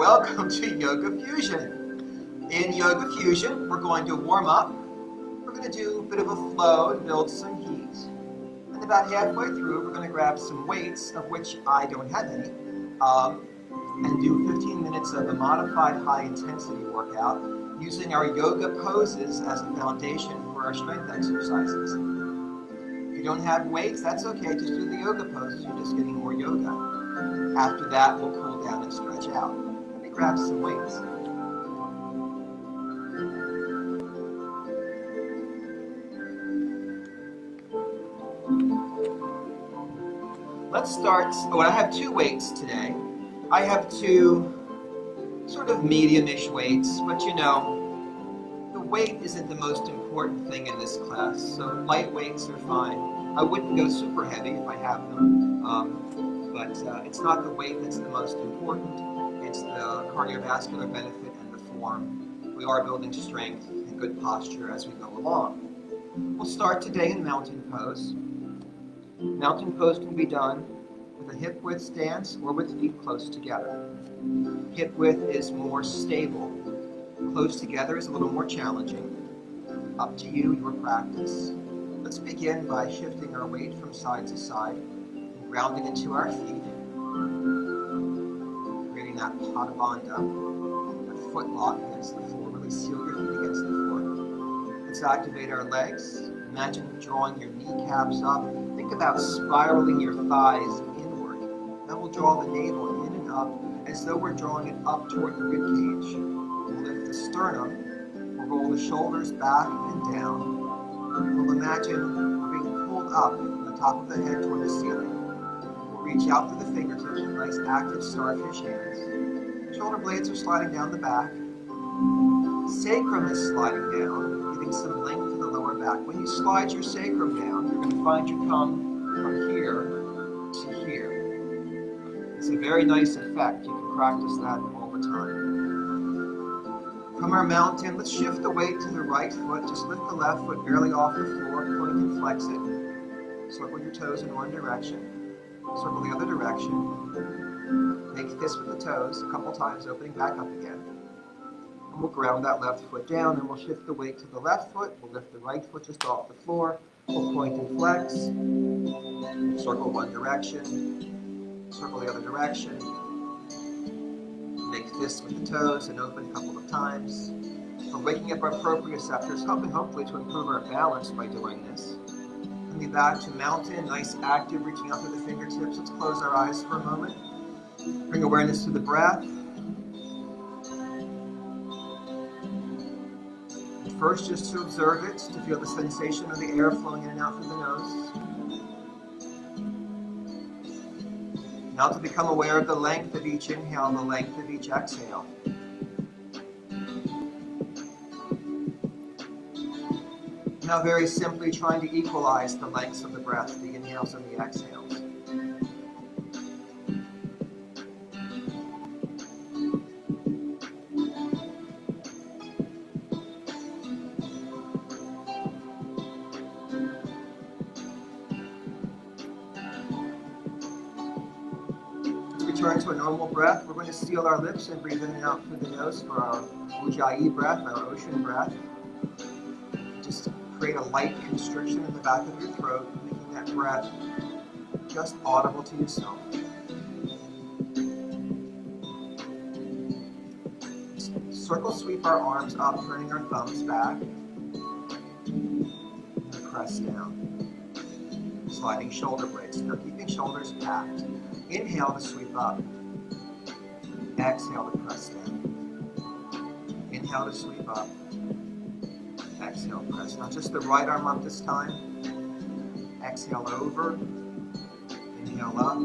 Welcome to Yoga Fusion. In Yoga Fusion, we're going to warm up. We're going to do a bit of a flow to build some heat. And about halfway through, we're going to grab some weights, of which I don't have any, and do 15 minutes of a modified high-intensity workout using our yoga poses as a foundation for our strength exercises. If you don't have weights, that's okay. Just do the yoga poses. You're just getting more yoga. After that, we'll cool down and stretch out. Let me grab some weights. Let's start. I have two weights today. I have two sort of medium-ish weights, but you know, the weight isn't the most important thing in this class, so light weights are fine. I wouldn't go super heavy if I have them, but it's not the weight that's the most important. It's the cardiovascular benefit and the form. We are building strength and good posture as we go along. We'll start today in mountain pose. Mountain pose can be done with a hip width stance or with feet close together. Hip width is more stable. Close together is a little more challenging. Up to you, your practice. Let's begin by shifting our weight from side to side, and grounding into our feet, creating that padabandha, that foot lock against the floor. Really seal your feet against the floor. Let's activate our legs. Imagine drawing your kneecaps up. Think about spiraling your thighs inward. Then we'll draw the navel in and up as though we're drawing it up toward the rib cage. We'll lift the sternum. We'll roll the shoulders back and down. We'll imagine we're being pulled up from the top of the head toward the ceiling. We'll reach out through the fingertips with nice active starfish hands. Shoulder blades are sliding down the back. Sacrum is sliding down, giving some length to the lower back. When you slide your sacrum down, you're going to find you come from here to here. It's a very nice effect. You can practice that all the time. From our mountain, let's shift the weight to the right foot. Just lift the left foot barely off the floor, point and flex it. Circle your toes in one direction. Circle the other direction. Make fists with the toes a couple times, opening back up again. And we'll ground that left foot down, and we'll shift the weight to the left foot. We'll lift the right foot just off the floor. We'll point and flex. Circle one direction. Circle the other direction. Make fists with the toes and open a couple of times. We're waking up our proprioceptors, hopefully to improve our balance by doing this. Coming back to mountain, nice active, reaching out through the fingertips. Let's close our eyes for a moment. Bring awareness to the breath. First, just to observe it, to feel the sensation of the air flowing in and out through the nose. Now to become aware of the length of each inhale and the length of each exhale. Now very simply trying to equalize the lengths of the breath, the inhales and the exhales. Return to a normal breath. We're going to seal our lips and breathe in and out through the nose for our Ujjayi breath, our ocean breath. Just create a light constriction in the back of your throat, making that breath just audible to yourself. Circle sweep our arms up, turning our thumbs back. And press down. Sliding shoulder blades. Now keeping shoulders packed. Inhale to sweep up. Exhale to press down. Inhale to sweep up. Exhale, press. Now just the right arm up this time. Exhale over. Inhale up.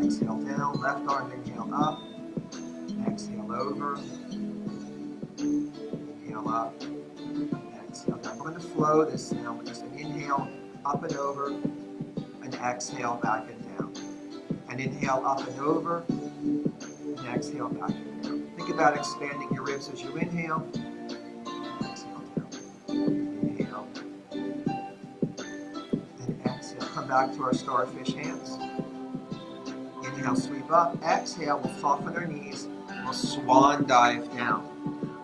Exhale down. Left arm, inhale up. Exhale over. Inhale up. Exhale down. We're going to flow this now with just an inhale up and over. And exhale back and down. And inhale up and over, and exhale back and down. Think about expanding your ribs as you inhale, exhale down. Inhale, and exhale. Come back to our starfish hands. Inhale, sweep up. Exhale, we'll soften our knees, We'll swan dive down.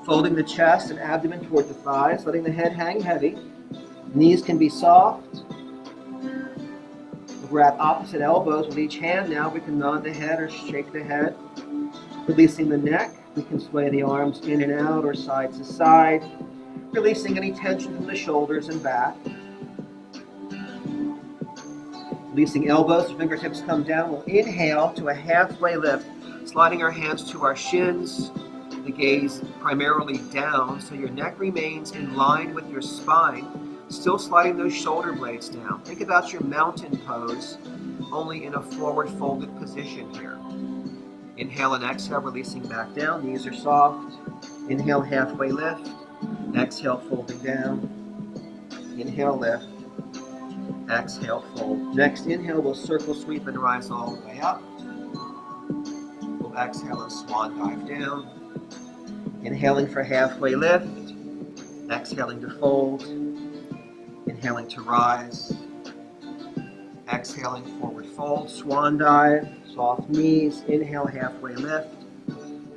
Folding the chest and abdomen toward the thighs, letting the head hang heavy. Knees can be soft. We'll grab opposite elbows with each hand now. We can nod the head or shake the head. Releasing the neck. We can sway the arms in and out or side to side. Releasing any tension from the shoulders and back. Releasing elbows, fingertips come down. We'll inhale to a halfway lift, sliding our hands to our shins, the gaze primarily down, so your neck remains in line with your spine, still sliding those shoulder blades down. Think about your mountain pose, only in a forward folded position here. Inhale and exhale, releasing back down. Knees are soft. Inhale, halfway lift. Exhale, folding down. Inhale, lift. Exhale, fold. Next inhale, we'll circle, sweep, and rise all the way up. We'll exhale and swan dive down. Inhaling for halfway lift. Exhaling to fold. Inhaling to rise. Exhaling, forward fold, swan dive, soft knees. Inhale, halfway lift.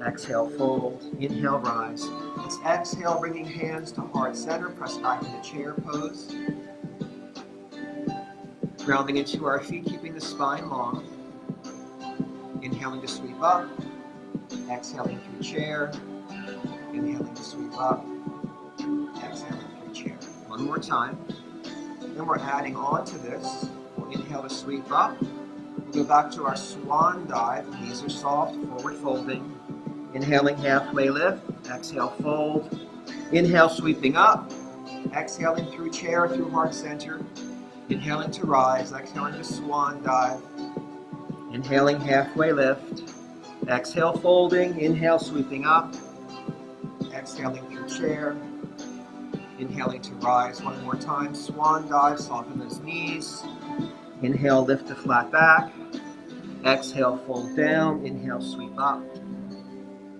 Exhale, fold. Inhale, rise. Let's exhale, bringing hands to heart center. Press back into chair pose. Grounding into our feet, keeping the spine long. Inhaling to sweep up. Exhaling through chair. Inhaling to sweep up. Exhaling through chair. One more time. Then we're adding on to this. We'll inhale to sweep up. We'll go back to our swan dive. Knees are soft, forward folding. Inhaling, halfway lift. Exhale, fold. Inhale, sweeping up. Exhaling through chair, through heart center. Inhaling to rise. Exhaling to swan dive. Inhaling, halfway lift. Exhale, folding. Inhale, sweeping up. Exhaling through chair. Inhaling to rise one more time. Swan dive, soften those knees. Inhale, lift to flat back. Exhale, fold down. Inhale, sweep up.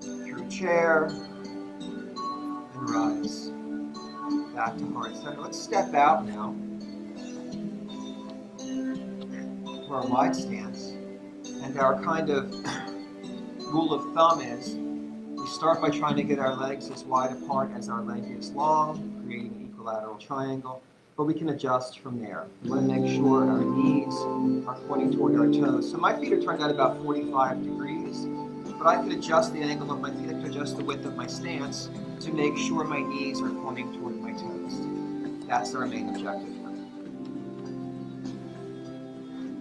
Through chair. And rise. Back to heart center. Let's step out now for our wide stance. And our kind of rule of thumb is we start by trying to get our legs as wide apart as our leg is long, creating an equilateral triangle, but we can adjust from there. We want to make sure our knees are pointing toward our toes. So my feet are turned out about 45 degrees, but I could adjust the angle of my feet, I could adjust the width of my stance to make sure my knees are pointing toward my toes. That's our main objective here.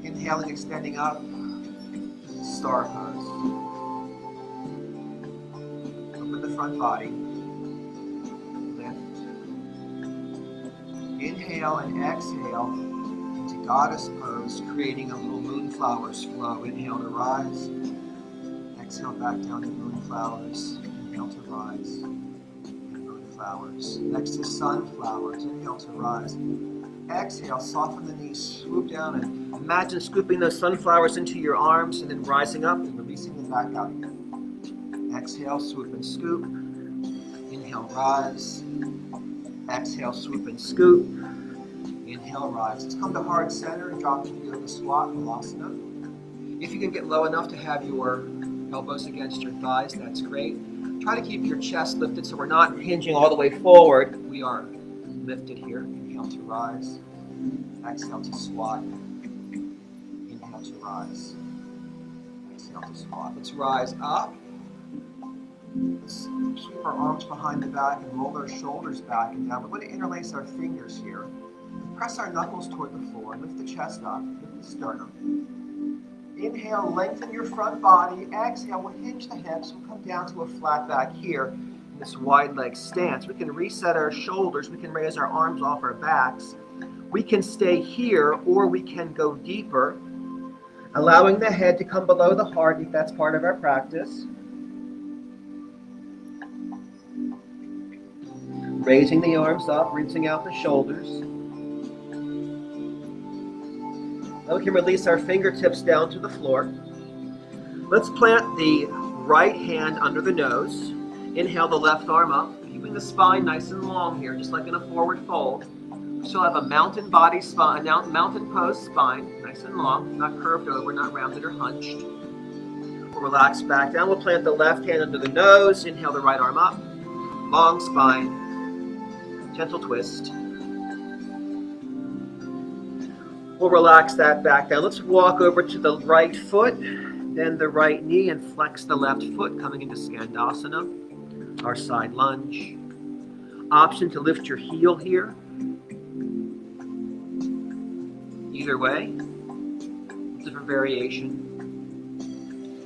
Inhaling, extending up, star pose. Open the front body. Lift. Inhale and exhale into goddess pose, creating a little moonflowers flow. Inhale to rise. Exhale back down to moonflowers. Inhale to rise. And moonflowers. Next is sunflowers. Inhale to rise. Exhale, soften the knees, swoop down, and imagine scooping those sunflowers into your arms and then rising up and releasing them back out again. Exhale, swoop and scoop. Inhale, rise. Exhale, swoop and scoop. Inhale, rise. Let's come to heart center and drop into yoga squat, Halasana. If you can get low enough to have your elbows against your thighs, that's great. Try to keep your chest lifted so we're not hinging all the way forward. We are lifted here. Inhale to rise. Exhale to squat. Inhale to rise. Exhale to squat. Let's rise up. Let's keep our arms behind the back and roll our shoulders back and down. We're going to interlace our fingers here. Press our knuckles toward the floor. Lift the chest up. Lift the sternum. Inhale, lengthen your front body. Exhale, we'll hinge the hips. We'll come down to a flat back here in this wide leg stance. We can reset our shoulders. We can raise our arms off our backs. We can stay here or we can go deeper, allowing the head to come below the heart if that's part of our practice. Raising the arms up, rinsing out the shoulders. Now we can release our fingertips down to the floor. Let's plant the right hand under the nose. Inhale the left arm up, keeping the spine nice and long here, just like in a forward fold. We still have a mountain body spine, mountain pose spine, nice and long, not curved over, not rounded or hunched. We'll relax back down. We'll plant the left hand under the nose. Inhale the right arm up. Long spine. Gentle twist. We'll relax that back down. Let's walk over to the right foot, then the right knee, and flex the left foot, coming into Skandasana, our side lunge. Option to lift your heel here. Either way, different variation.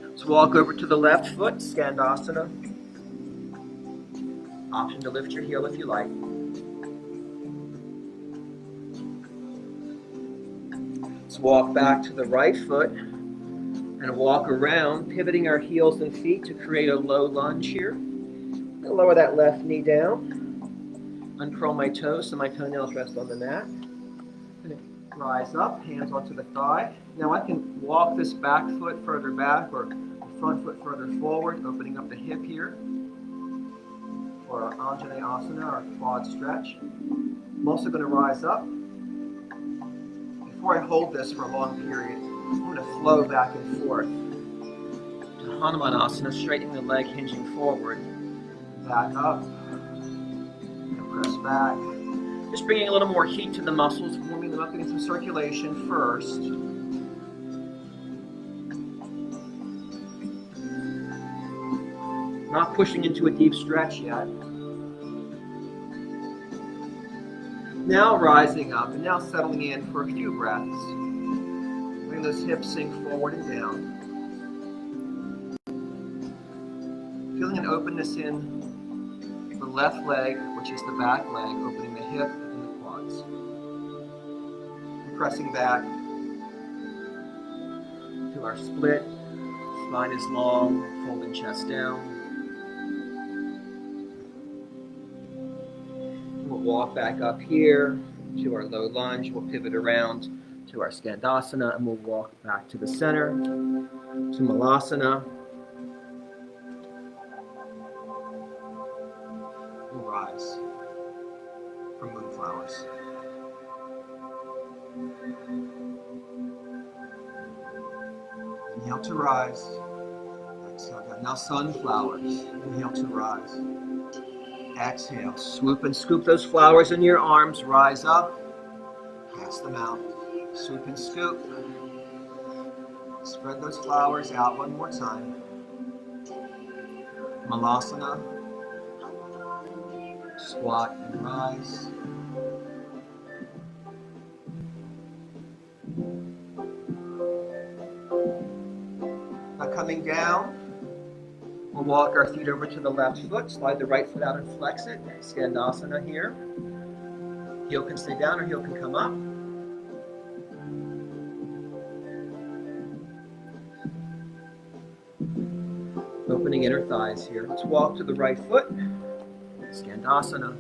Let's walk over to the left foot, Skandasana. Option to lift your heel if you like. Let's walk back to the right foot and walk around, pivoting our heels and feet to create a low lunge here. I'll lower that left knee down, uncurl my toes so my toenails rest on the mat. Rise up, hands onto the thigh. Now I can walk this back foot further back or the front foot further forward, opening up the hip here for our Anjaneyasana, our quad stretch. I'm also going to rise up. Before I hold this for a long period, I'm going to flow back and forth to Hanumanasana, straightening the leg, hinging forward. Back up, and press back. Just bringing a little more heat to the muscles, warming them up, getting some circulation first. Not pushing into a deep stretch yet. Now rising up and now settling in for a few breaths. Letting those hips sink forward and down. Feeling an openness in the left leg, which is the back leg, opening the hip and the quads. And pressing back to our split. Spine is long, folding chest down. We'll walk back up here to our low lunge. We'll pivot around to our Skandasana, and we'll walk back to the center, to Malasana. We'll rise from moonflowers. Inhale to rise. Exhale down. Now sunflowers. Inhale to rise. Exhale, swoop and scoop those flowers in your arms. Rise up, pass them out. Swoop and scoop. Spread those flowers out one more time. Malasana. Squat and rise. Now coming down. We'll walk our feet over to the left foot, slide the right foot out and flex it. Skandasana here. Heel can stay down or heel can come up. Opening inner thighs here. Let's walk to the right foot. Skandasana.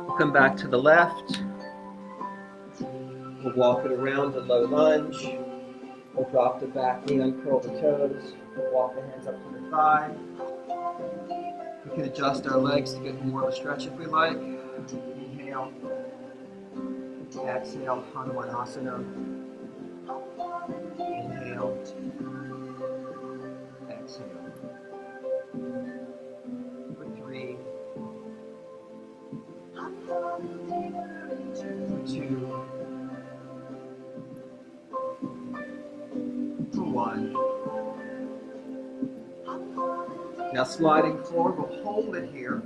We'll come back to the left. We'll walk it around the low lunge. We'll drop the back knee, uncurl the toes. We'll walk the hands up to the thigh. We can adjust our legs to get more of a stretch if we like. Inhale. Exhale, Hanumanasana. Inhale. Exhale. For 3. For 2. 1. Now sliding forward, we'll hold it here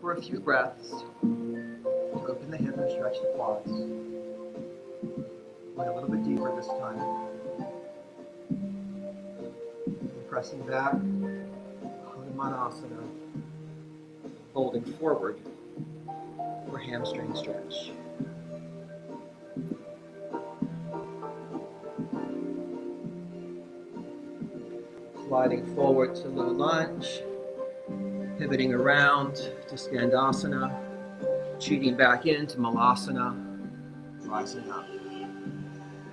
for a few breaths. Open the hip and stretch the quads. Going a little bit deeper this time. And pressing back, Hanumanasana. Folding forward for hamstring stretch. Sliding forward to low lunge, pivoting around to Skandasana, cheating back into Malasana, rising up.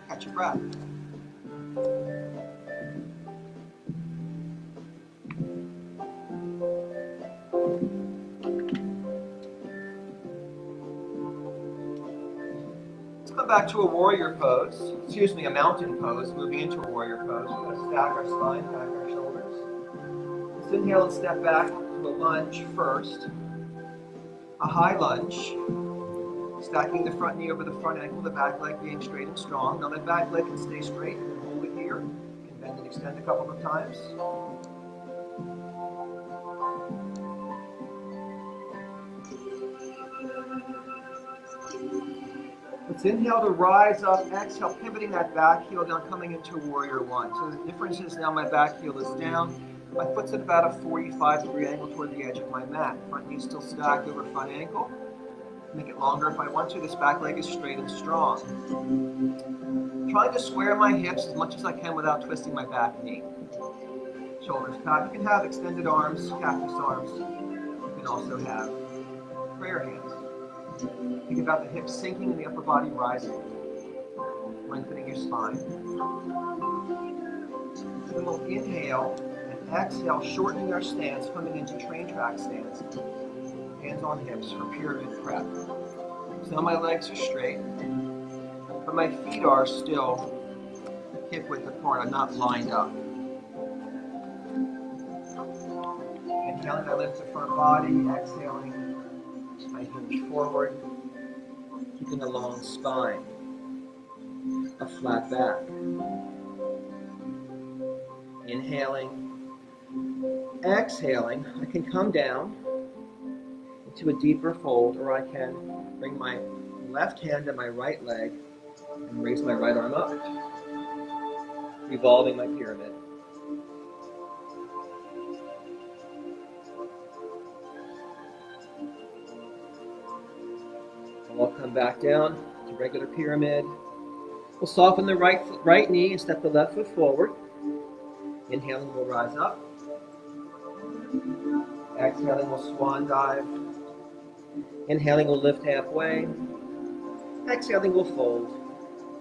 Catch your breath. Come back to a warrior pose, excuse me, a mountain pose, moving into a warrior pose. We're going to stack our spine, back our shoulders. Let's inhale and step back to a lunge first. A high lunge. Stacking the front knee over the front ankle, the back leg being straight and strong. Now that back leg can stay straight and hold it here. You can bend and extend a couple of times. Let's inhale to rise up, exhale, pivoting that back heel down, coming into warrior one. So the difference is now my back heel is down. My foot's at about a 45-degree angle toward the edge of my mat. Front knee still stacked over front ankle. Make it longer if I want to. This back leg is straight and strong. Trying to square my hips as much as I can without twisting my back knee. Shoulders back. You can have extended arms, cactus arms. You can also have prayer hands. Think about the hips sinking and the upper body rising. Lengthening your spine. Then we'll inhale and exhale, shortening our stance, coming into train track stance. Hands on hips for pyramid prep. So now my legs are straight, but my feet are still hip width apart. I'm not lined up. Inhaling, I lift the front body. Exhaling, I hinge forward, keeping a long spine, a flat back. Inhaling, exhaling, I can come down into a deeper fold, or I can bring my left hand to my right leg and raise my right arm up, revolving my pyramid. And we'll come back down to regular pyramid. We'll soften the right knee and step the left foot forward. Inhaling, we'll rise up. Exhaling, we'll swan dive. Inhaling, we'll lift halfway. Exhaling, we'll fold.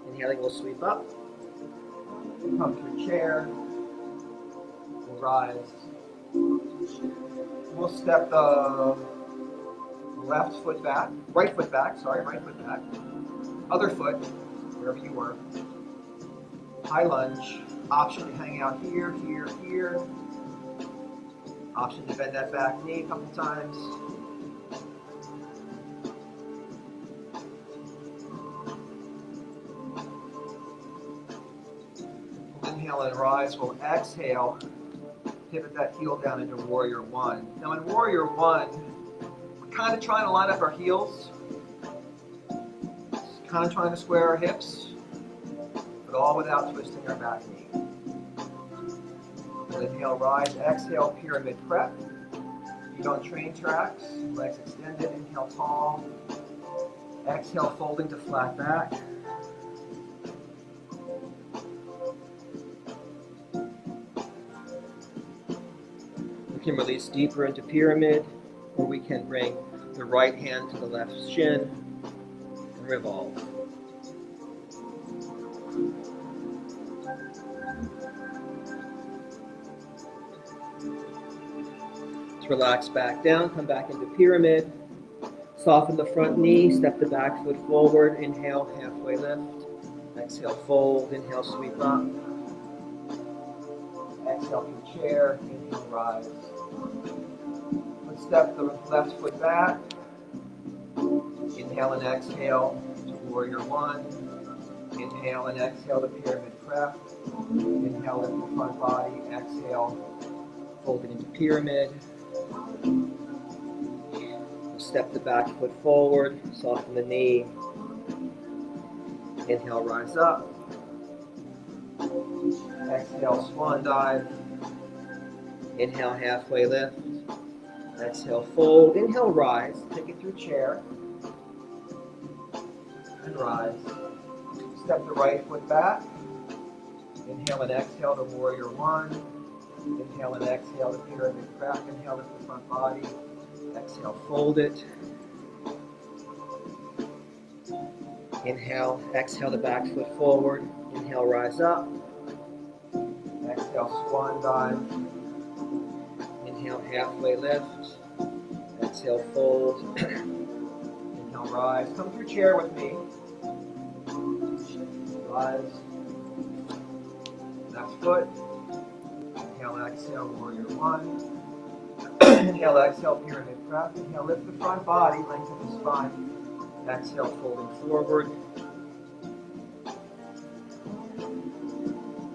Inhaling, we'll sweep up. We'll come to a chair. We'll rise. We'll step the right foot back. Other foot, wherever you were. High lunge. Option to hang out here, here, here. Option to bend that back knee a couple times. Inhale and rise. We'll exhale. Pivot that heel down into warrior one. Now in warrior one, we're kind of trying to line up our heels. Kind of trying to square our hips, but all without twisting our back knee. Inhale, rise. Exhale, pyramid prep. Feet on train tracks. Legs extended. Inhale, tall. Exhale, folding to flat back. We can release deeper into pyramid, or we can bring the right hand to the left shin and revolve. Relax back down, come back into pyramid. Soften the front knee, step the back foot forward. Inhale, halfway lift. Exhale, fold. Inhale, sweep up. Exhale to chair. Inhale, rise. Let's step the left foot back. Inhale and exhale to warrior one. Inhale and exhale to pyramid prep. Inhale, lift the front body. Exhale, fold it into pyramid. Step the back foot forward, soften the knee. Inhale, rise up. Exhale, swan dive. Inhale, halfway lift. Exhale, fold. Inhale, rise. Take it through chair. And rise. Step the right foot back. Inhale and exhale to warrior one. Inhale and exhale to pyramid prep. Inhale, lift the front body. Exhale, fold it. Inhale, exhale the back foot forward. Inhale, rise up. Exhale, swan dive. Inhale, halfway lift. Exhale, fold. Inhale, rise. Come through chair with me. rise. Left foot. Inhale, exhale, warrior one. Inhale, exhale, pyramid press. Inhale, lift the front body, lengthen the spine. Exhale, folding forward.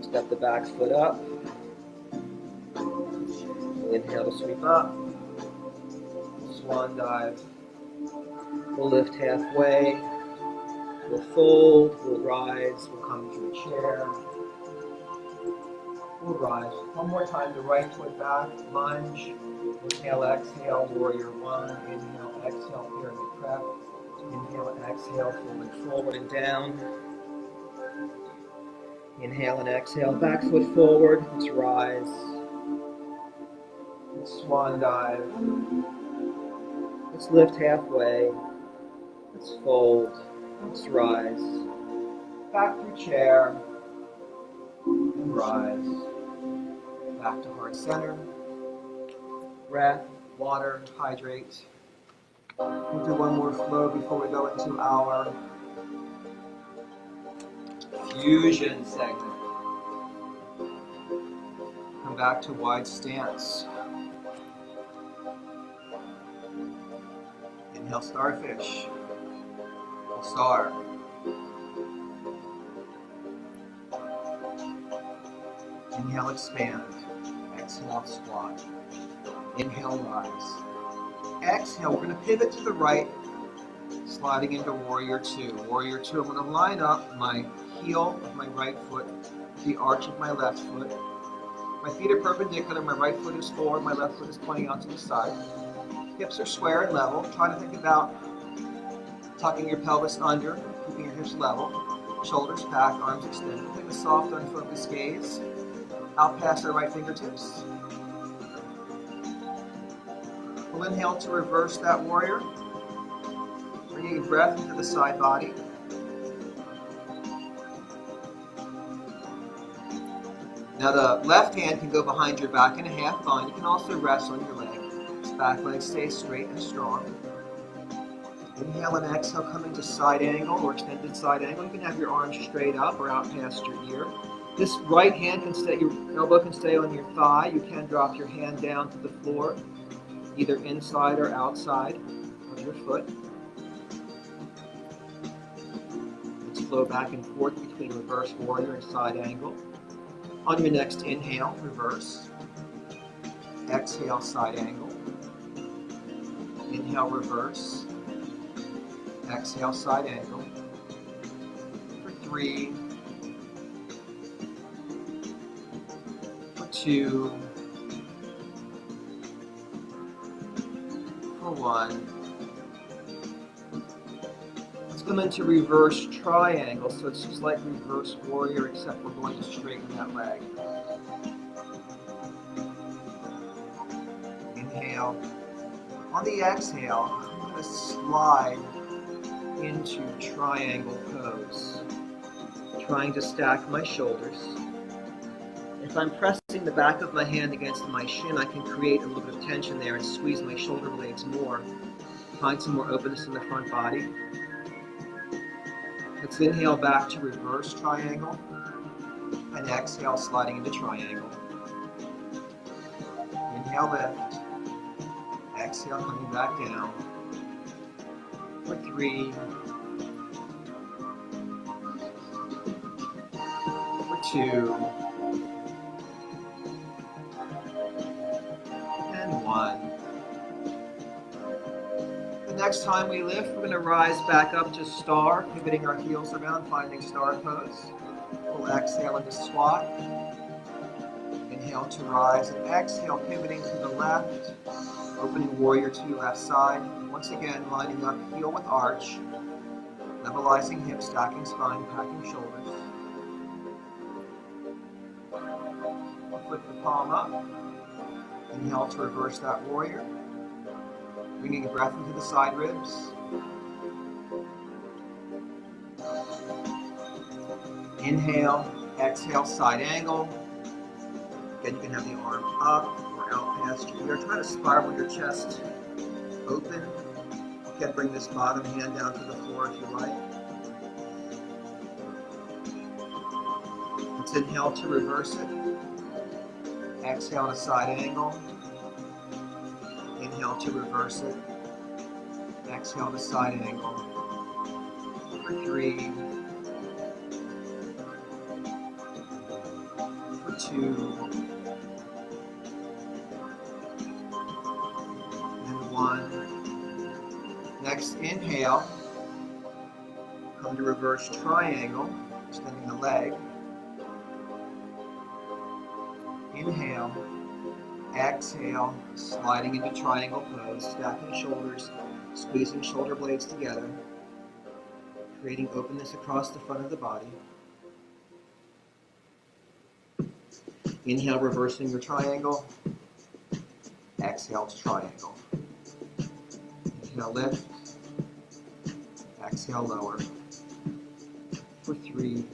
Step the back foot up. Inhale to sweep up. Swan dive. We'll lift halfway. We'll fold. We'll rise. We'll come to a chair. We'll rise. One more time, the right foot back, lunge. Inhale, exhale, warrior one. Inhale, exhale, pyramid press. Inhale and exhale, folding forward and down. Inhale and exhale, back foot forward. Let's rise. Let's swan dive. Let's lift halfway. Let's fold. Let's rise. Back through chair. And rise. Back to heart center. Breath, water, hydrate. We'll do one more flow before we go into our fusion segment. Come back to wide stance. Inhale, starfish. Star. Inhale, expand. Exhale, squat. Inhale, rise. Exhale, we're going to pivot to the right, sliding into warrior two. Warrior two, I'm going to line up my heel of my right foot, the arch of my left foot. My feet are perpendicular, my right foot is forward, my left foot is pointing out to the side. Hips are square and level. Try to think about tucking your pelvis under, keeping your hips level. Shoulders back, arms extended. Take a soft, unfocused gaze out past our right fingertips. We'll inhale to reverse that warrior. Bringing a breath into the side body. Now the left hand can go behind your back in a half bind. You can also rest on your leg. This back leg stays straight and strong. Inhale and exhale, coming to side angle or extended side angle. You can have your arms straight up or out past your ear. This right hand can stay, your elbow can stay on your thigh. You can drop your hand down to the floor, either inside or outside of your foot. Let's flow back and forth between reverse warrior and side angle. On your next inhale, reverse. Exhale, side angle. Inhale, reverse. Exhale, side angle. For 3. For 2. For 1. Let's come into reverse triangle. So it's just like reverse warrior, except we're going to straighten that leg. Inhale. On the exhale, I'm going to slide into triangle pose, trying to stack my shoulders. If I'm pressing the back of my hand against my shin, I can create a little bit of tension there and squeeze my shoulder blades more. Find some more openness in the front body. Let's inhale back to reverse triangle and exhale, sliding into triangle. Inhale, lift. Exhale, coming back down. For 3. For 2. And 1. The next time we lift, we're going to rise back up to star, pivoting our heels around, finding star pose. We'll exhale into squat. Inhale to rise and exhale, pivoting to the left, opening warrior two left side. Once again, lining up heel with arch, levelizing hips, stacking spine, packing shoulders. Flip the palm up. Inhale to reverse that warrior. Bringing a breath into the side ribs. Inhale, exhale, side angle. Again, you can have the arm up or out past your ear. Try to spiral your chest open. You can bring this bottom hand down to the floor if you like. Let's inhale to reverse it. Exhale to side angle. Inhale to reverse it. Exhale to side angle. For 3. For 2. And 1. Next, inhale. Come to reverse triangle, extending the leg. Inhale. Exhale, sliding into triangle pose, stacking shoulders, squeezing shoulder blades together, creating openness across the front of the body. Inhale, reversing your triangle. Exhale to triangle. Inhale, lift. Exhale, lower. For 3.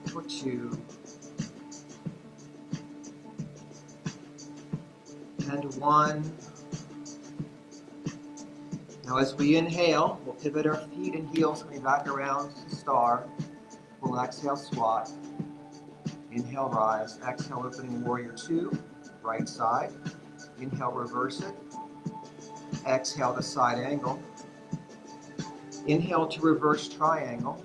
For 2. And 1. Now as we inhale, we'll pivot our feet and heels coming back around to star. We'll exhale, squat. Inhale, rise. Exhale, opening warrior 2, right side. Inhale, reverse it. Exhale to side angle. Inhale to reverse triangle.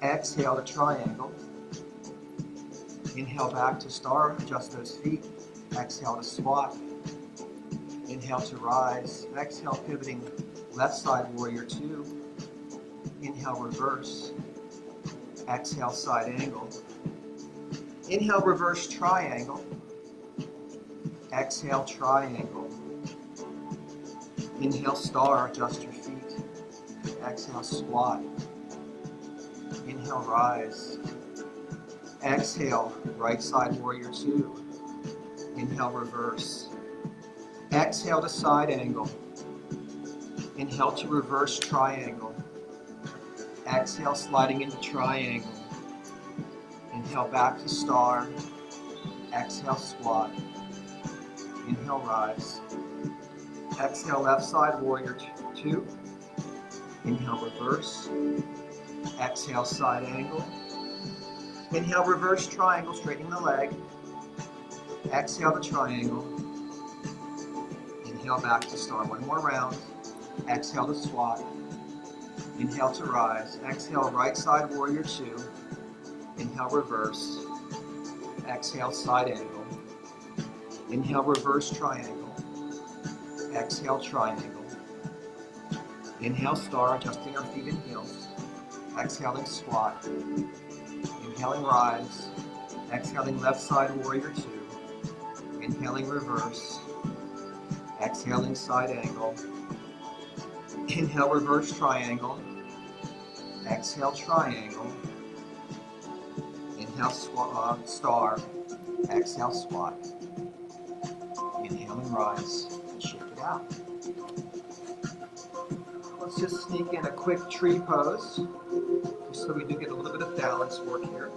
Exhale to triangle. Inhale back to star, adjust those feet. Exhale to squat. Inhale to rise. Exhale, pivoting left side warrior 2. Inhale, reverse. Exhale, side angle. Inhale, reverse triangle. Exhale, triangle. Inhale, star, adjust your feet. Exhale, squat. Inhale, rise. Exhale, right side warrior 2. Inhale, reverse. Exhale to side angle. Inhale to reverse triangle. Exhale, sliding into triangle. Inhale, back to star. Exhale, squat. Inhale, rise. Exhale, left side warrior 2. Inhale, reverse. Exhale, side angle. Inhale, reverse triangle, straightening the leg. Exhale to triangle. Inhale, back to star. One more round. Exhale to squat. Inhale to rise. Exhale, right side warrior 2. Inhale, reverse. Exhale, side angle. Inhale, reverse triangle. Exhale, triangle. Inhale, star, adjusting our feet and heels. Exhaling, squat. Inhaling, rise. Exhaling, left side warrior 2. Inhaling, reverse. Exhaling, side angle. Inhale, reverse triangle. Exhale, triangle. Inhale, star. Exhale, squat. Inhale and rise. Shake it out. Let's just sneak in a quick tree pose, just so we do get a little bit of balance work here.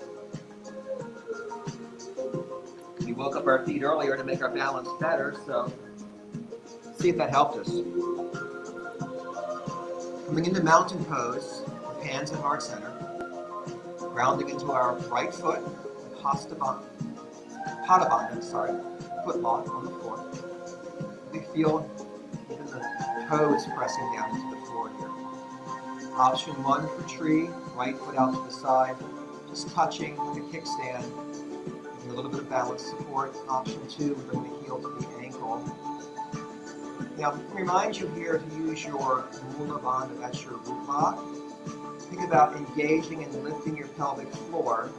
We woke up our feet earlier to make our balance better, so see if that helped us. Coming into mountain pose, with hands in heart center, grounding into our right foot, Padabandha, foot lock on the floor. We feel even the toes pressing down into the floor here. Option 1 for tree, right foot out to the side, just touching the kickstand, giving a little bit of balance support. Option 2, we bring the heel to the ankle. Now, remind you here to use your Mula Bandha, that's your root lock. Think about engaging and lifting your pelvic floor.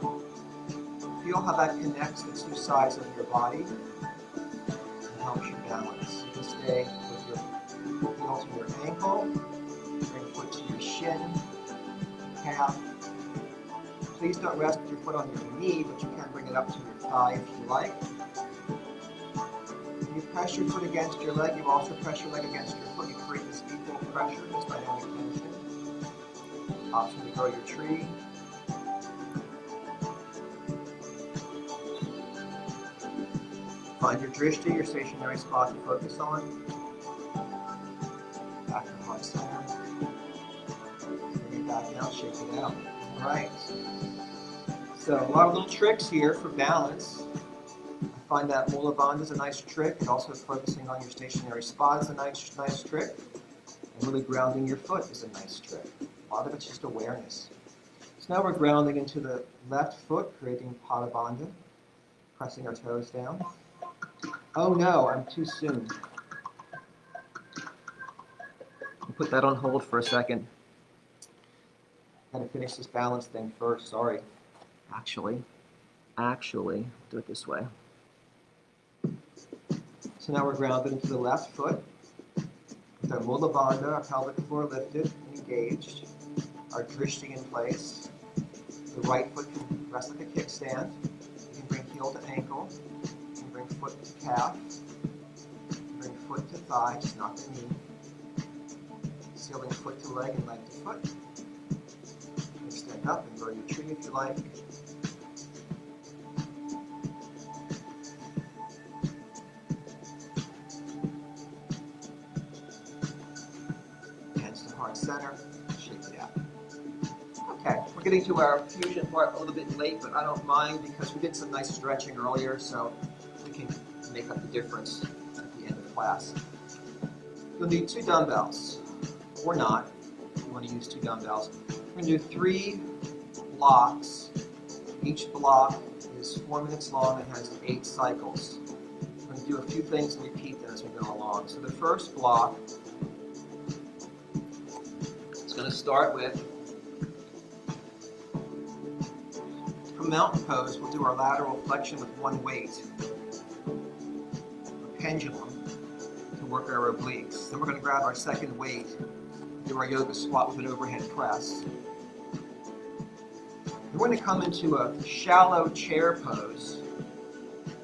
Feel how that connects the two sides of your body and helps you balance. You can stay with your heel to your ankle, bring foot to your shin, calf. Please don't rest your foot on your knee, but you can bring it up to your thigh if you like. When you press your foot against your leg, you also press your leg against your foot. You create this equal pressure, this dynamic tension. Option to grow your tree. Find your drishti, your stationary spot to focus on. Back to heart center. back out, shake it out. All right. So a lot of little tricks here for balance. I find that Mula Bandha is a nice trick, and also focusing on your stationary spot is a nice trick. And really grounding your foot is a nice trick. A lot of it's just awareness. So now we're grounding into the left foot, creating Pada Bandha, pressing our toes down. Oh no, I'm too soon. I'll put that on hold for a second. Gotta finish this balance thing first, sorry. Actually, do it this way. So now we're grounded into the left foot. With our Mula Bandha, our pelvic floor lifted and engaged. Our drishti in place. The right foot can rest like a kickstand. You can bring heel to ankle. You can bring foot to calf. You can bring foot to thigh, just not the knee. Sealing foot to leg and leg to foot. Extend up and grow your tree if you like. Hands to heart center. Shake it out. Okay, we're getting to our fusion part a little bit late, but I don't mind because we did some nice stretching earlier, so we can make up the difference at the end of class. You'll need 2 dumbbells, or not, if you want to use 2 dumbbells. We're going to do 3 blocks. Each block is 4 minutes long and has 8 cycles. We're going to do a few things and repeat them as we go along. So the first block is going to start with, from mountain pose, we'll do our lateral flexion with 1 weight, a pendulum, to work our obliques. Then we're going to grab our second weight, do our yoga squat with an overhead press. We're going to come into a shallow chair pose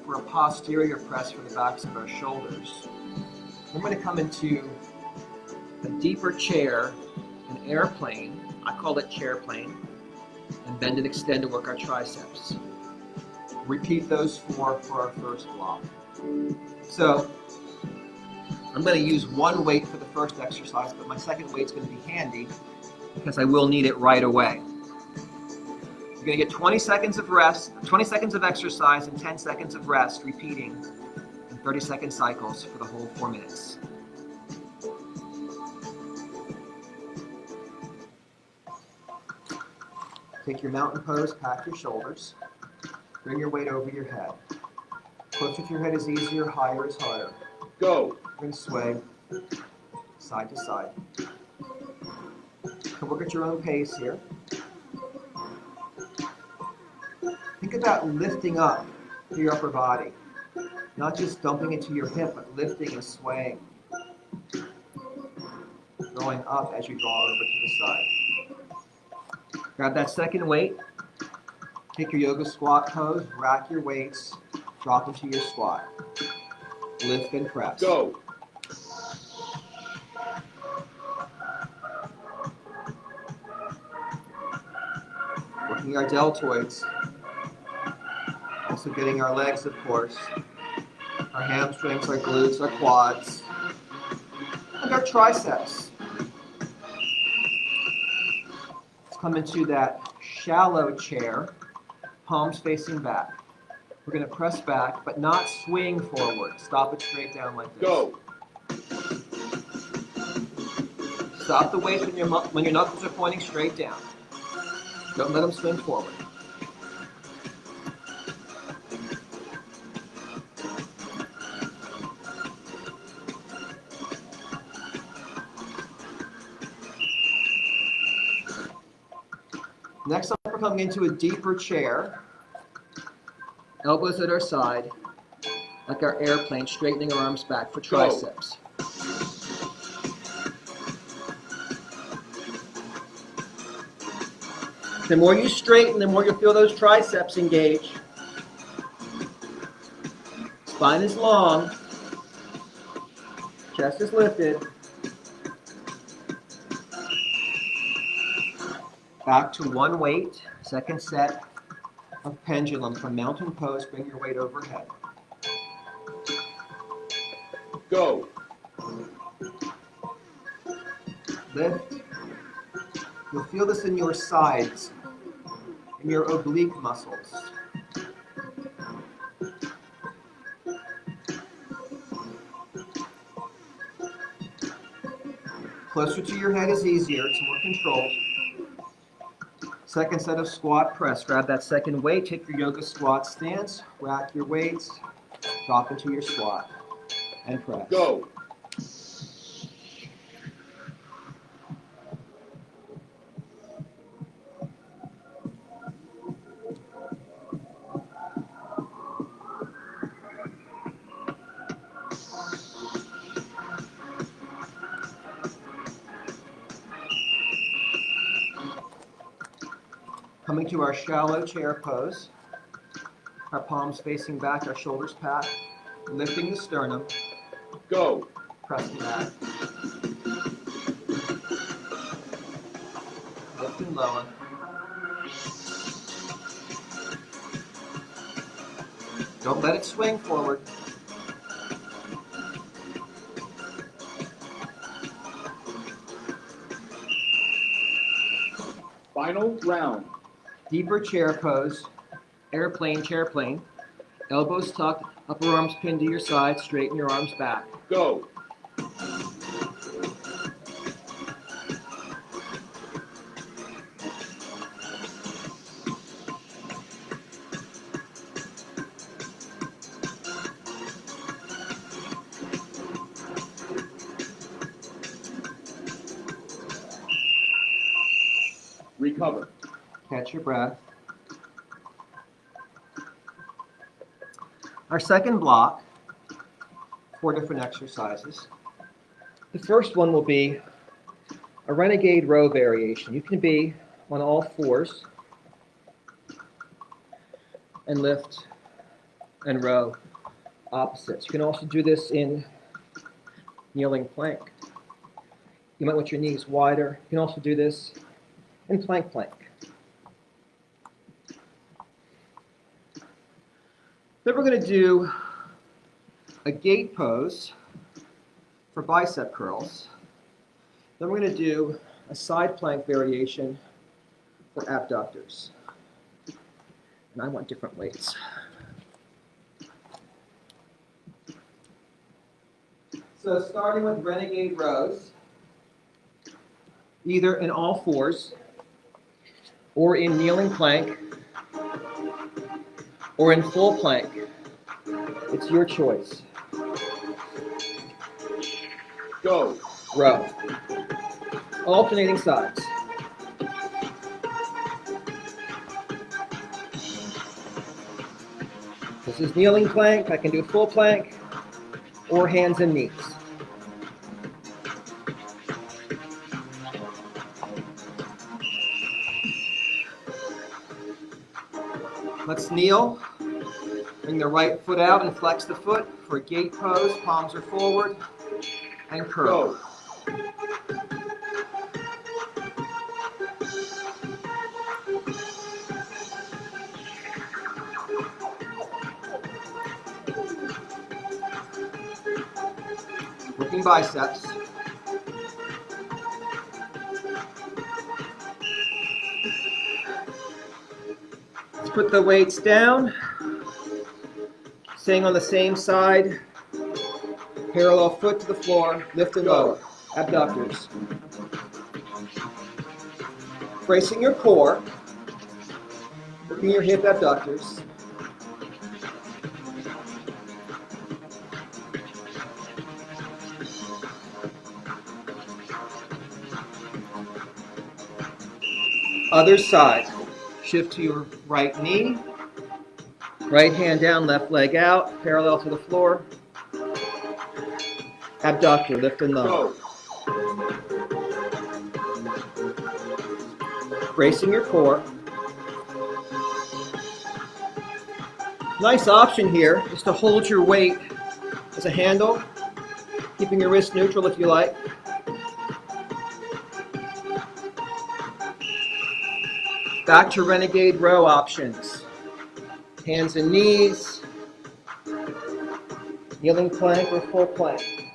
for a posterior press for the backs of our shoulders. We're going to come into a deeper chair, an airplane, I call it chair plane, and bend and extend to work our triceps. Repeat those 4 for our first block. So I'm going to use 1 weight for the first exercise, but my second weight's going to be handy because I will need it right away. You're going to get 20 seconds of rest, 20 seconds of exercise, and 10 seconds of rest, repeating in 30-second cycles for the whole 4 minutes. Take your mountain pose, pack your shoulders, bring your weight over your head. Closer to your head is easier, higher is harder. Go! We're going to sway side to side. You can work at your own pace here. Think about lifting up to your upper body, not just dumping into your hip, but lifting and swaying, going up as you draw over to the side. Grab that second weight, take your yoga squat pose, rack your weights, drop into your squat. Lift and press. Go. Working our deltoids. Also getting our legs, of course. Our hamstrings, our glutes, our quads. And our triceps. Let's come into that shallow chair, palms facing back. We're going to press back, but not swing forward. Stop it straight down like this. Go. Stop the weight when your knuckles are pointing straight down. Don't let them swing forward. Next up, we're coming into a deeper chair. Elbows at our side, like our airplane, straightening our arms back for triceps. The more you straighten, the more you'll feel those triceps engage. Spine is long. Chest is lifted. Back to 1 weight, second set of pendulum from mountain pose, bring your weight overhead. Go. Lift You'll feel this in your sides, in your oblique muscles. Closer to your head is easier, it's more controlled. Second set of squat press. Grab that second weight, take your yoga squat stance, rack your weights, drop into your squat, and press. Go. Coming to our shallow chair pose. Our palms facing back, our shoulders pat, lifting the sternum. Go. Pressing back. Lift and lower. Don't let it swing forward. Final round. Deeper chair pose. Airplane, chair plane. Elbows tucked, upper arms pinned to your side, straighten your arms back. Go. Recover. Catch your breath. Our second block, 4 different exercises. The first one will be a renegade row variation. You can be on all fours and lift and row opposites. You can also do this in kneeling plank. You might want your knees wider. You can also do this in plank plank. Then we're going to do a gate pose for bicep curls. Then we're going to do a side plank variation for abductors. And I want different weights. So starting with renegade rows, either in all fours, or in kneeling plank, or in full plank. It's your choice. Go. Row. Alternating sides. This is kneeling plank. I can do full plank or hands and knees. Let's kneel. Bring the right foot out and flex the foot for a gate pose. Palms are forward and curl. Go. Working biceps. Let's put the weights down. Staying on the same side. Parallel foot to the floor. Lift and lower. Abductors. Bracing your core. Working your hip abductors. Other side. Shift to your right knee. Right hand down, left leg out, parallel to the floor. Abductor, lift and lower. Bracing your core. Nice option here is to hold your weight as a handle, keeping your wrist neutral if you like. Back to renegade row options. Hands and knees, kneeling plank or full plank.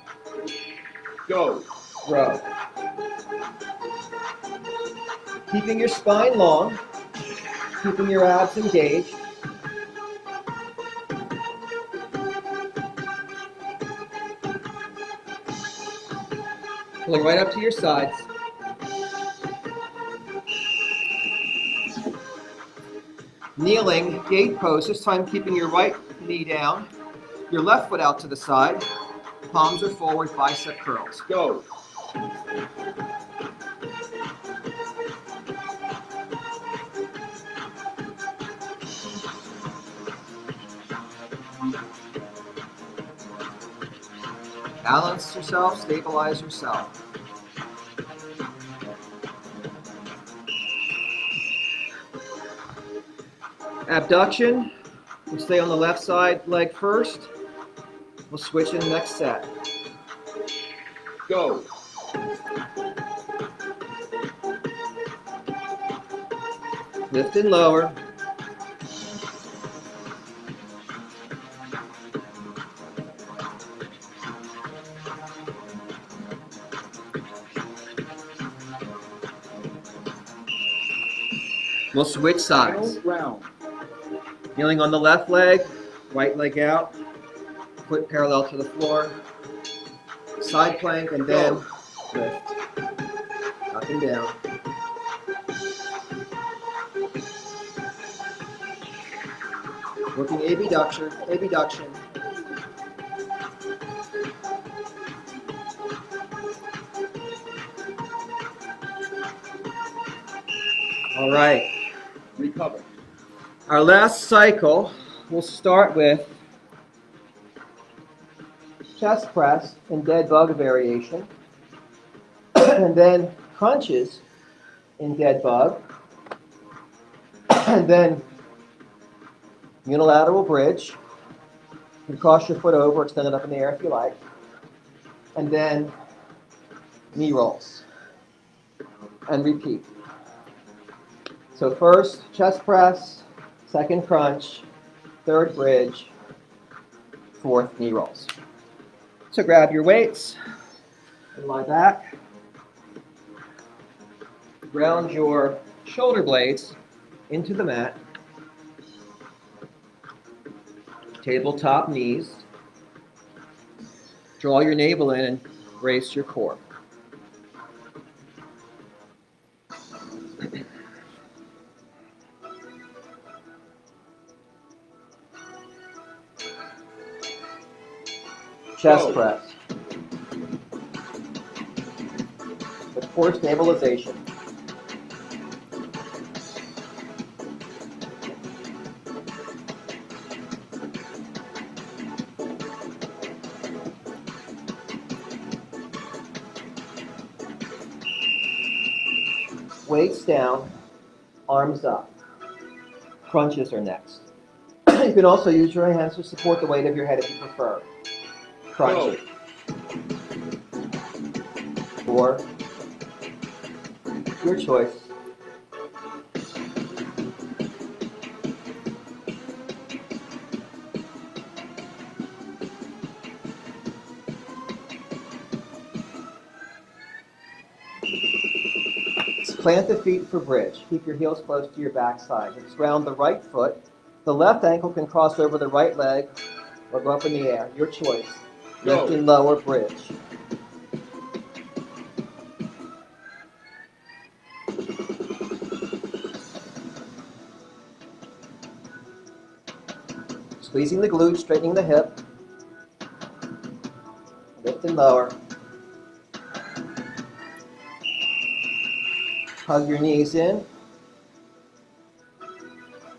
Go. Row. Keeping your spine long, keeping your abs engaged. Pulling right up to your sides. Kneeling, gate pose, this time keeping your right knee down, your left foot out to the side, palms are forward, bicep curls. Go. Balance yourself, stabilize yourself. Abduction, we'll stay on the left side leg first. We'll switch in the next set. Go. Lift and lower. We'll switch sides. Final round. Kneeling on the left leg, right leg out, foot parallel to the floor, side plank, and then lift. Up and down. Working abduction. All right. Recover. Our last cycle, we'll start with chest press and dead bug variation, and then crunches in dead bug, and then unilateral bridge. You can cross your foot over, extend it up in the air if you like, and then knee rolls, and repeat. So first, chest press, second crunch, third bridge, fourth knee rolls. So grab your weights and lie back. Ground your shoulder blades into the mat. Tabletop knees. Draw your navel in and brace your core. Chest press with core stabilization. Weights down, arms up. Crunches are next. You can also use your hands to support the weight of your head if you prefer. Crunch. Or your choice. Plant the feet for bridge. Keep your heels close to your backside. Just round the right foot. The left ankle can cross over the right leg or go up in the air. Your choice. Lift and lower bridge. Squeezing the glutes, straightening the hip. Lift and lower. Hug your knees in.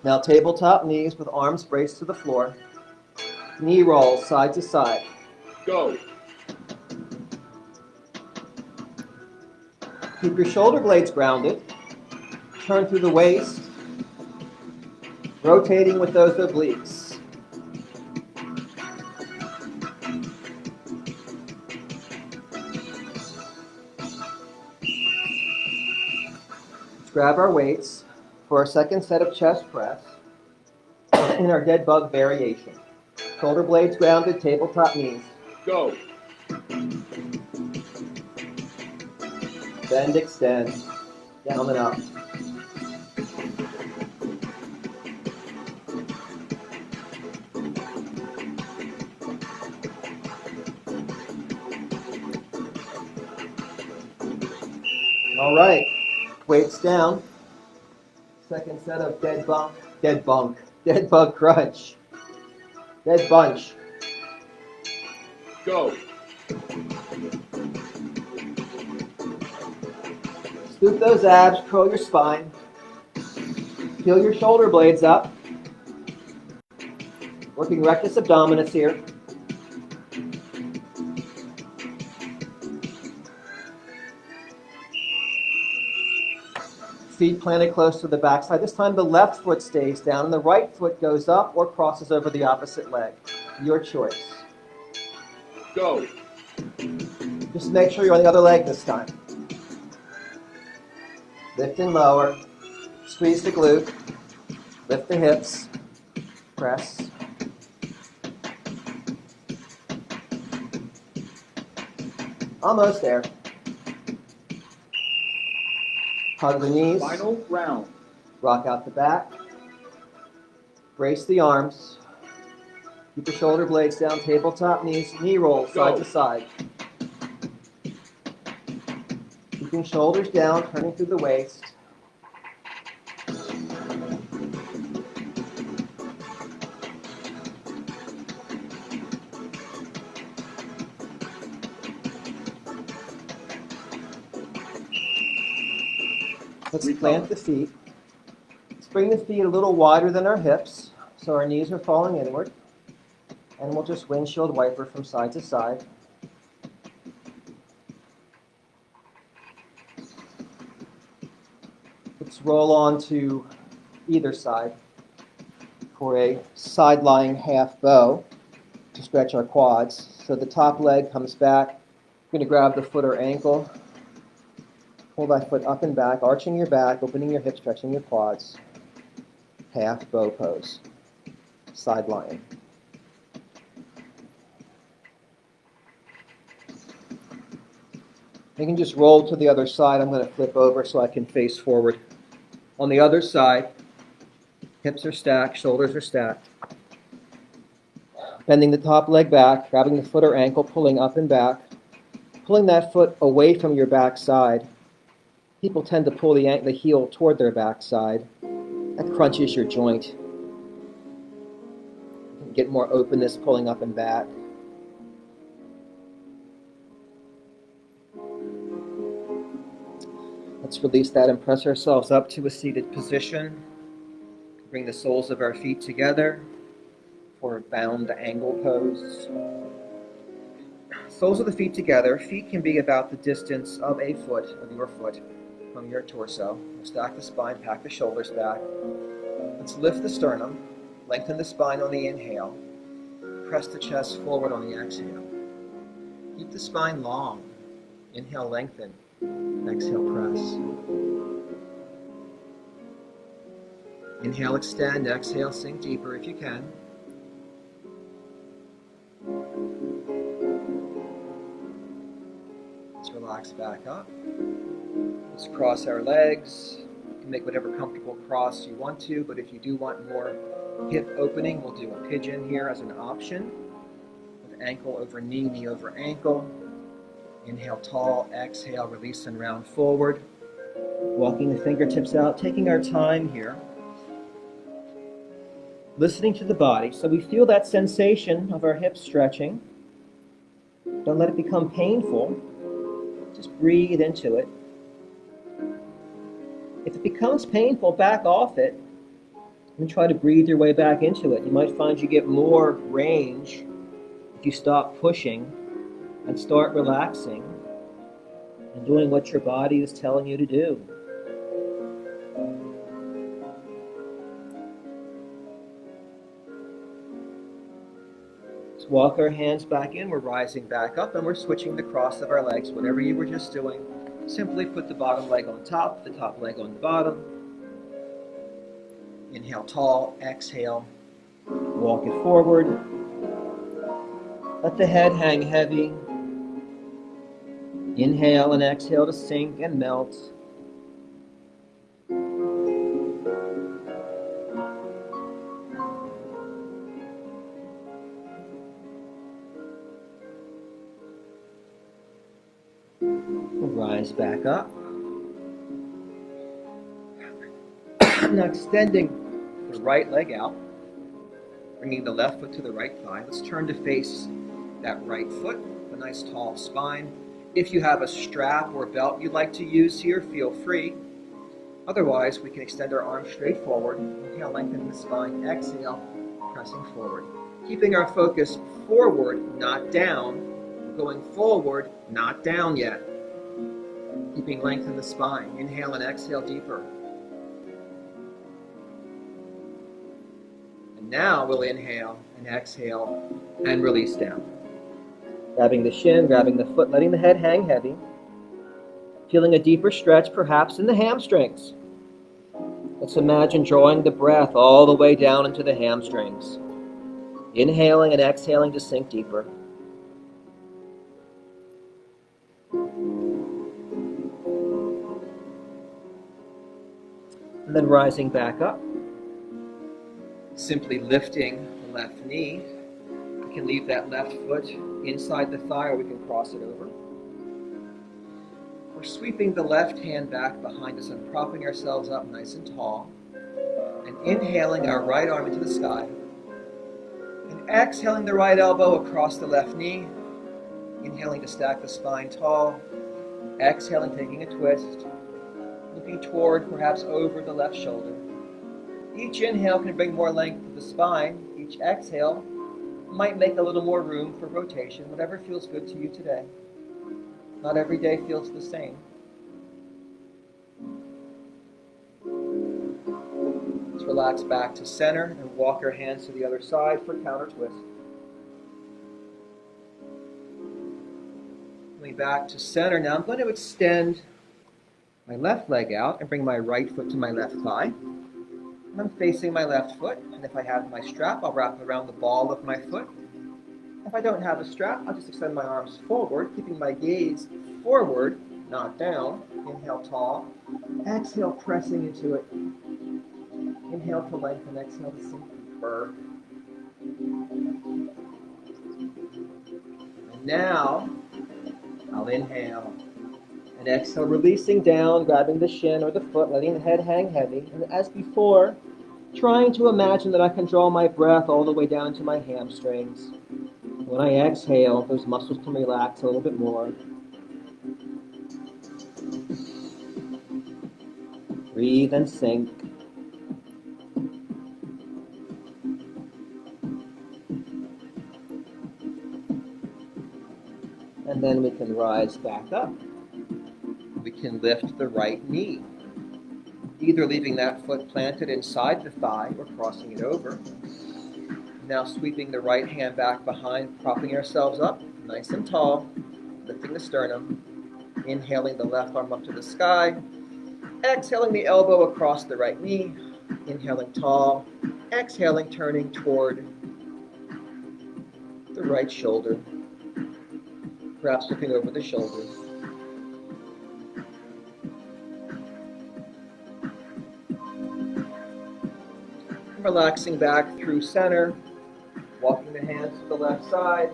Now tabletop knees with arms braced to the floor. Knee rolls side to side. Go. Keep your shoulder blades grounded. Turn through the waist, rotating with those obliques. Let's grab our weights for our second set of chest press in our dead bug variation. Shoulder blades grounded, tabletop knees. Go. Bend, extend, down and up. All right, weights down. Second set of dead bug crunch. Dead bunch. Go. Scoop those abs, curl your spine. Peel your shoulder blades up. Working rectus abdominis here. Feet planted close to the backside. This time the left foot stays down and the right foot goes up or crosses over the opposite leg. Your choice. Go. Just make sure you're on the other leg this time. Lift and lower. Squeeze the glute. Lift the hips. Press. Almost there. Hug the knees. Final round. Rock out the back. Brace the arms. Keep the shoulder blades down, tabletop knees, knee roll side to side. Keeping shoulders down, turning through the waist. Let's plant the feet. Let's bring the feet a little wider than our hips, so our knees are falling inward. And we'll just windshield wiper from side to side. Let's roll on to either side for a side-lying half bow to stretch our quads. So the top leg comes back. You're going to grab the foot or ankle. Pull that foot up and back, arching your back, opening your hips, stretching your quads. Half bow pose. Side lying. You can just roll to the other side. I'm going to flip over so I can face forward. On the other side, hips are stacked, shoulders are stacked. Bending the top leg back, grabbing the foot or ankle, pulling up and back. Pulling that foot away from your back side. People tend to pull the heel toward their back side. That crunches your joint. Get more openness pulling up and back. Let's release that and press ourselves up to a seated position. Bring the soles of our feet together for a bound angle pose. Soles of the feet together. Feet can be about the distance of a foot, of your foot, from your torso. Stack the spine, pack the shoulders back. Let's lift the sternum, lengthen the spine on the inhale, press the chest forward on the exhale. Keep the spine long. Inhale, lengthen. Exhale, press. Inhale, extend. Exhale, sink deeper if you can. Let's relax back up. Let's cross our legs. You can make whatever comfortable cross you want to, but if you do want more hip opening, we'll do a pigeon here as an option. With ankle over knee, knee over ankle. Inhale tall, exhale, release and round forward. Walking the fingertips out, taking our time here. Listening to the body. So we feel that sensation of our hips stretching. Don't let it become painful. Just breathe into it. If it becomes painful, back off it and try to breathe your way back into it. You might find you get more range if you stop pushing and start relaxing and doing what your body is telling you to do. Let's walk our hands back in. We're rising back up and we're switching the cross of our legs. Whatever you were just doing, simply put the bottom leg on top, the top leg on the bottom. Inhale tall, exhale, walk it forward. Let the head hang heavy. Inhale and exhale to sink and melt. Rise back up. Now extending the right leg out, bringing the left foot to the right thigh. Let's turn to face that right foot, a nice tall spine. If you have a strap or belt you'd like to use here, feel free. Otherwise, we can extend our arms straight forward. Inhale, lengthening the spine. Exhale, pressing forward. Keeping our focus forward, not down. We're going forward, not down yet. Keeping length in the spine. Inhale and exhale deeper. And now we'll inhale and exhale and release down. Grabbing the shin, grabbing the foot, letting the head hang heavy. Feeling a deeper stretch, perhaps in the hamstrings. Let's imagine drawing the breath all the way down into the hamstrings. Inhaling and exhaling to sink deeper. And then rising back up. Simply lifting the left knee. We can leave that left foot inside the thigh, or we can cross it over. We're sweeping the left hand back behind us and propping ourselves up nice and tall. And inhaling our right arm into the sky. And exhaling the right elbow across the left knee. Inhaling to stack the spine tall. Exhaling, taking a twist. Looking toward, perhaps over the left shoulder. Each inhale can bring more length to the spine. Each exhale might make a little more room for rotation, whatever feels good to you today. Not every day feels the same. Let's relax back to center and walk our hands to the other side for counter twist. Coming back to center now, I'm going to extend my left leg out and bring my right foot to my left thigh. And I'm facing my left foot, and if I have my strap, I'll wrap it around the ball of my foot. If I don't have a strap, I'll just extend my arms forward, keeping my gaze forward, not down. Inhale tall. Exhale, pressing into it. Inhale to lengthen, exhale to sink deeper. And now, I'll inhale. And exhale, releasing down, grabbing the shin or the foot, letting the head hang heavy. And as before, trying to imagine that I can draw my breath all the way down into my hamstrings. When I exhale, those muscles can relax a little bit more. Breathe and sink. And then we can rise back up. We can lift the right knee, either leaving that foot planted inside the thigh or crossing it over. Now sweeping the right hand back behind, propping ourselves up nice and tall, lifting the sternum, inhaling the left arm up to the sky, exhaling the elbow across the right knee, inhaling tall, exhaling, turning toward the right shoulder, perhaps looking over the shoulders. Relaxing back through center, walking the hands to the left side,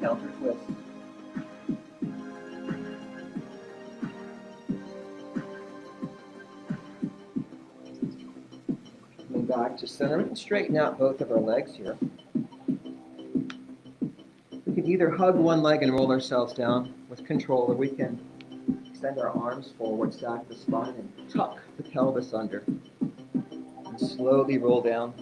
counter twist. Coming back to center, we can straighten out both of our legs here. We can either hug one leg and roll ourselves down with control, or we can extend our arms forward, stack the spine, and tuck the pelvis under. Slowly roll down.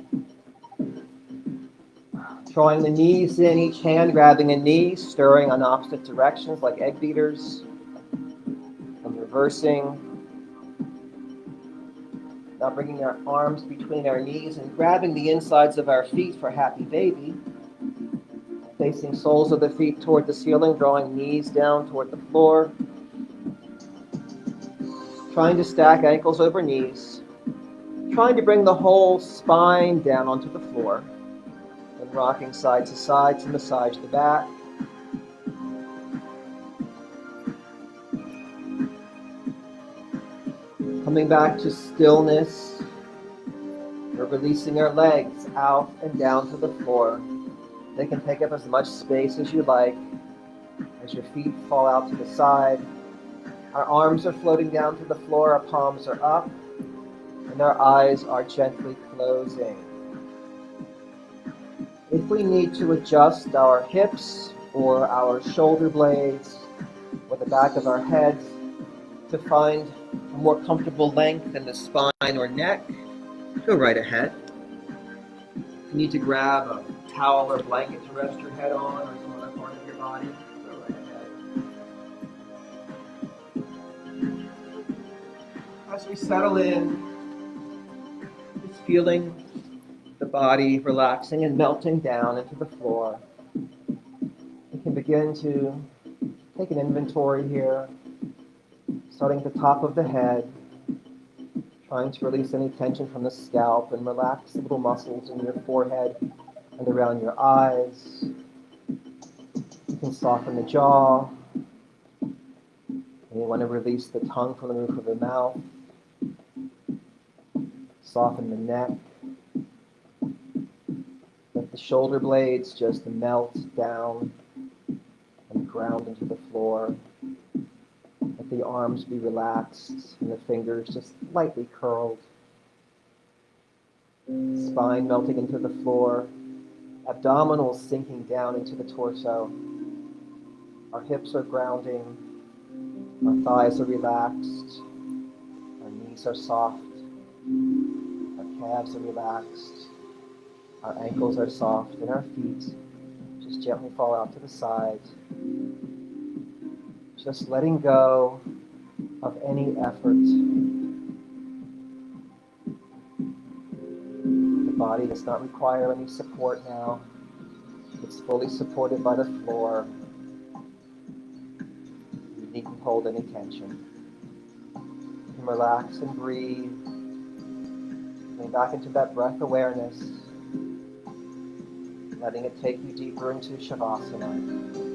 Drawing the knees in, each hand grabbing a knee, stirring on opposite directions like egg beaters. And reversing. Now bringing our arms between our knees and grabbing the insides of our feet for happy baby. Facing soles of the feet toward the ceiling, drawing knees down toward the floor. Trying to stack ankles over knees. Trying to bring the whole spine down onto the floor, and rocking side to massage the back. Coming back to stillness, we're releasing our legs out and down to the floor. They can take up as much space as you like as your feet fall out to the side. Our arms are floating down to the floor, our palms are up. and our eyes are gently closing. If we need to adjust our hips or our shoulder blades or the back of our head to find a more comfortable length in the spine or neck, go right ahead. If you need to grab a towel or blanket to rest your head on or some other part of your body, go right ahead. As we settle in, just feeling the body relaxing and melting down into the floor, we can begin to take an inventory here, starting at the top of the head, trying to release any tension from the scalp and relax the little muscles in your forehead and around your eyes. You can soften the jaw. And you want to release the tongue from the roof of the mouth. Soften the neck. Let the shoulder blades just melt down and ground into the floor. Let the arms be relaxed and the fingers just lightly curled. Spine melting into the floor. Abdominals sinking down into the torso. Our hips are grounding. Our thighs are relaxed. Our knees are soft. Our calves are relaxed. Our ankles are soft, and our feet just gently fall out to the side. Just letting go of any effort. The body does not require any support now. It's fully supported by the floor. You needn't hold any tension. You can relax and breathe. Coming back into that breath awareness. Letting it take you deeper into Shavasana.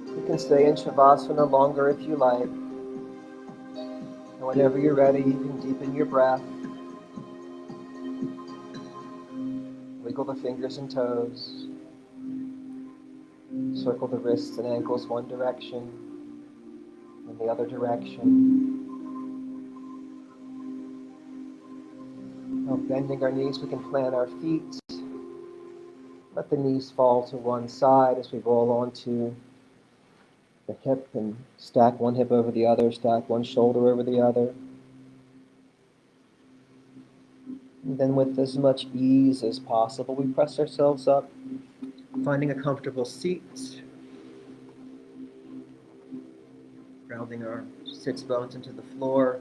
You can stay in Shavasana longer if you like. And whenever you're ready, you can deepen your breath. Wiggle the fingers and toes. Circle the wrists and ankles one direction and the other direction. Now bending our knees, we can plant our feet. Let the knees fall to one side as we roll onto the hip and stack one hip over the other, stack one shoulder over the other. And then with as much ease as possible, we press ourselves up, finding a comfortable seat, grounding our sits bones into the floor,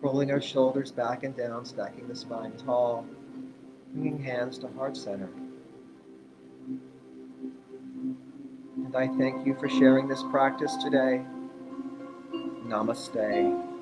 rolling our shoulders back and down, stacking the spine tall, bringing hands to heart center. And I thank you for sharing this practice today. Namaste.